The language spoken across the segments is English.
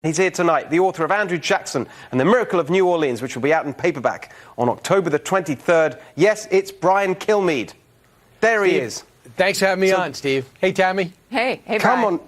He's here tonight, the author of Andrew Jackson and the Miracle of New Orleans, which will be out in paperback on October the 23rd. Yes, it's Brian Kilmeade. There he is. Thanks for having me on, Steve. Hey, Tammy. Hey, Brian. Come on.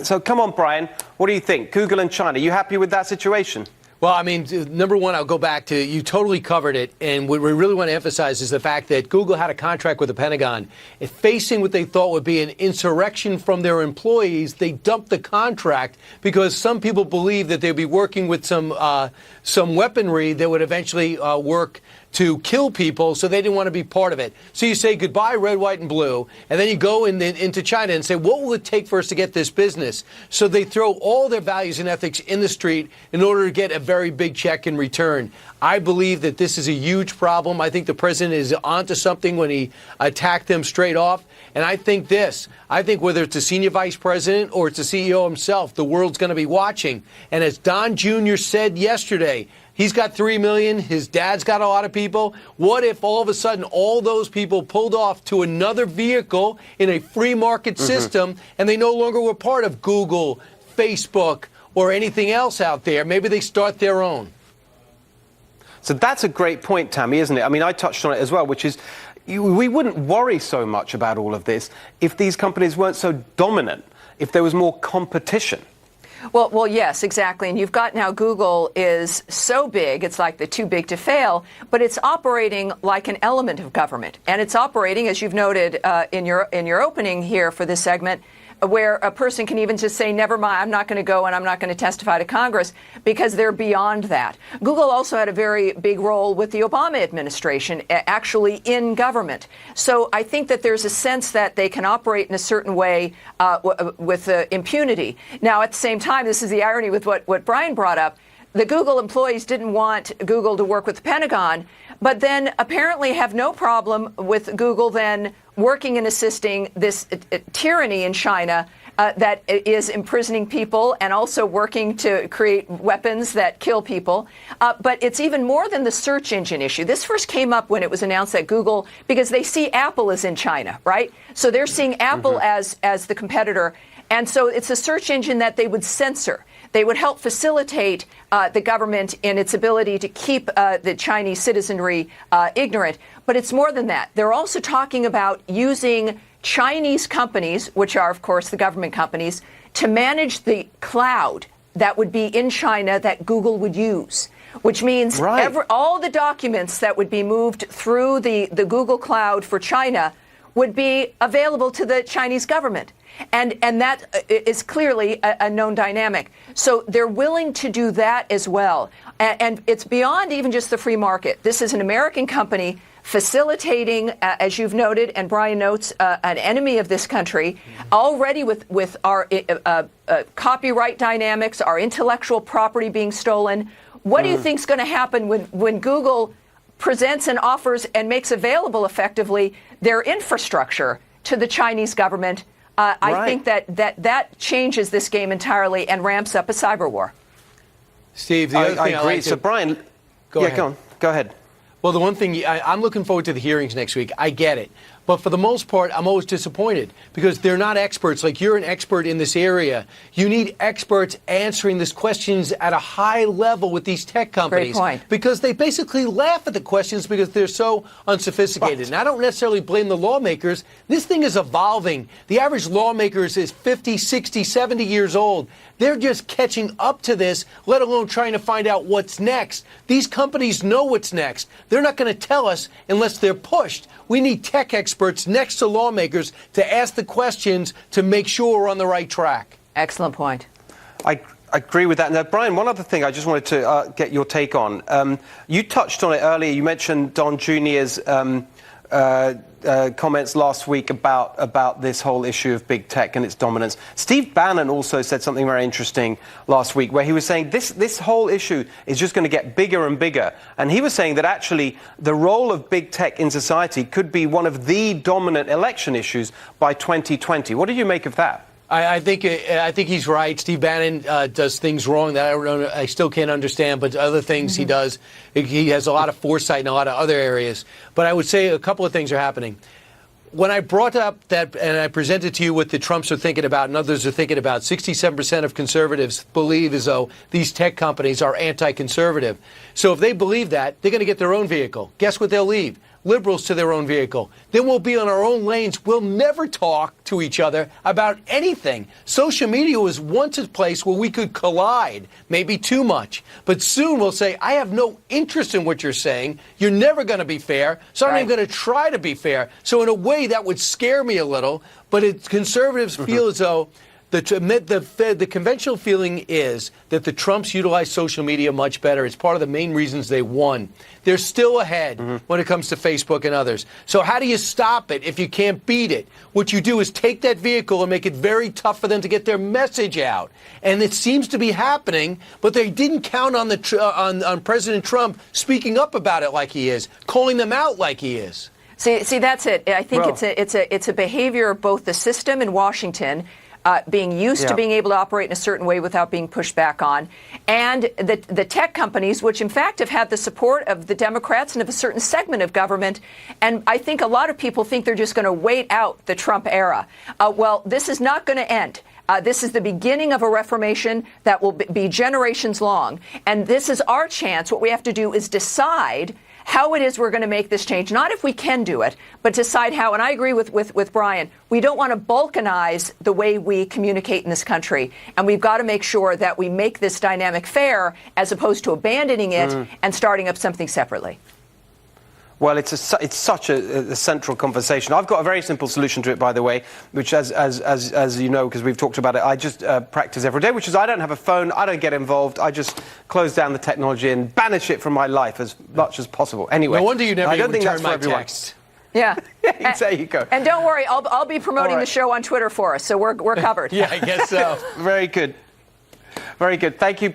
So come on, Brian. What do you think? Google and China, you happy with that situation? Well, I mean, number one, I'll go back to, you totally covered it. And what we really want to emphasize is the fact that Google had a contract with the Pentagon. Facing what they thought would be an insurrection from their employees, they dumped the contract because some people believed that they'd be working with some weaponry that would eventually work to kill people, so they didn't want to be part of it. So you say goodbye, red, white, and blue, and then you go into China and say, what will it take for us to get this business? So they throw all their values and ethics in the street in order to get a very big check in return. I believe that this is a huge problem. I think the president is onto something when he attacked them straight off. And I think whether it's a senior vice president or it's the CEO himself, the world's going to be watching. And as Don Jr. said yesterday, he's got 3 million. His dad's got a lot of people. What if all of a sudden all those people pulled off to another vehicle in a free market system and they no longer were part of Google, Facebook, or anything else out there? Maybe they start their own. So that's a great point, Tammy, isn't it? I mean, I touched on it as well, which is we wouldn't worry so much about all of this if these companies weren't so dominant, if there was more competition. Well, yes, exactly. And you've got now Google is so big, it's like the too big to fail, but it's operating like an element of government. And it's operating, as you've noted in your opening here for this segment, where a person can even just say, never mind, I'm not going to go and I'm not going to testify to Congress, because they're beyond that. Google also had a very big role with the Obama administration, actually in government. So I think that there's a sense that they can operate in a certain way with impunity. Now, at the same time, this is the irony with what Brian brought up. The Google employees didn't want Google to work with the Pentagon, but then apparently have no problem with Google then working and assisting this tyranny in China that is imprisoning people and also working to create weapons that kill people. But it's even more than the search engine issue. This first came up when it was announced that Google, because they see Apple as in China, right? So they're seeing Apple as the competitor. And so it's a search engine that they would censor. They would help facilitate the government in its ability to keep the Chinese citizenry ignorant. But it's more than that. They're also talking about using Chinese companies, which are, of course, the government companies, to manage the cloud that would be in China that Google would use, which means all the documents that would be moved through the Google cloud for China would be available to the Chinese government. And that is clearly a known dynamic. So they're willing to do that as well. And it's beyond even just the free market. This is an American company facilitating, as you've noted, and Brian notes, an enemy of this country, already with our copyright dynamics, our intellectual property being stolen. What do you think is going to happen when Google presents and offers and makes available effectively their infrastructure to the Chinese government? I think that changes this game entirely and ramps up a cyber war. Steve, the other thing I agree. So, Brian, go ahead. Well, the one thing, I'm looking forward to the hearings next week. I get it. But for the most part, I'm always disappointed because they're not experts. Like, you're an expert in this area. You need experts answering these questions at a high level with these tech companies. Great point. Because they basically laugh at the questions because they're so unsophisticated. And I don't necessarily blame the lawmakers. This thing is evolving. The average lawmaker is 50, 60, 70 years old. They're just catching up to this, let alone trying to find out what's next. These companies know what's next. They're not going to tell us unless they're pushed. We need tech experts next to lawmakers to ask the questions to make sure we're on the right track. Excellent point. I agree with that. Now, Brian, one other thing I just wanted to get your take on. You touched on it earlier. You mentioned Don Jr.'s comments last week about this whole issue of big tech and its dominance. Steve Bannon also said something very interesting last week, where he was saying this whole issue is just going to get bigger and bigger. And he was saying that actually the role of big tech in society could be one of the dominant election issues by 2020. What do you make of that? I think he's right. Steve Bannon does things wrong that I still can't understand, but other things he does. He has a lot of foresight in a lot of other areas. But I would say a couple of things are happening. when I brought up that and I presented to you what the Trumps are thinking about and others are thinking about, 67% of conservatives believe as though these tech companies are anti-conservative. So if they believe that, they're going to get their own vehicle. Guess what they'll leave? Liberals to their own vehicle. Then we'll be on our own lanes. We'll never talk to each other about anything. Social media was once a place where we could collide, maybe too much. But soon we'll say, I have no interest in what you're saying. You're never going to be fair, so I'm not even going to try to be fair. So in a way, that would scare me a little. But conservatives feel as though the conventional feeling is that the Trumps utilize social media much better. It's part of the main reasons they won. They're still ahead when it comes to Facebook and others. So how do you stop it if you can't beat it? What you do is take that vehicle and make it very tough for them to get their message out. And it seems to be happening, but they didn't count on on President Trump speaking up about it like he is, calling them out like he is. See, that's it. I think it's a behavior of both the system in Washington, being used to being able to operate in a certain way without being pushed back on, and the tech companies, which in fact have had the support of the Democrats and of a certain segment of government. And I think a lot of people think they're just going to wait out the Trump era. Well, this is not going to end. This is the beginning of a reformation that will be generations long. And this is our chance. What we have to do is decide how it is we're going to make this change. Not if we can do it, but decide how. And I agree with Brian. We don't want to balkanize the way we communicate in this country. And we've got to make sure that we make this dynamic fair as opposed to abandoning it and starting up something separately. Well, it's such a central conversation. I've got a very simple solution to it, by the way, which, as you know, because we've talked about it, I just practice every day, which is I don't have a phone, I don't get involved, I just close down the technology and banish it from my life as much as possible. Anyway, no wonder you never I don't think return that's for my everyone. text. Yeah. There you go. And don't worry, I'll be promoting the show on Twitter for us, so we're covered. Yeah, I guess so. Very good. Very good. Thank you.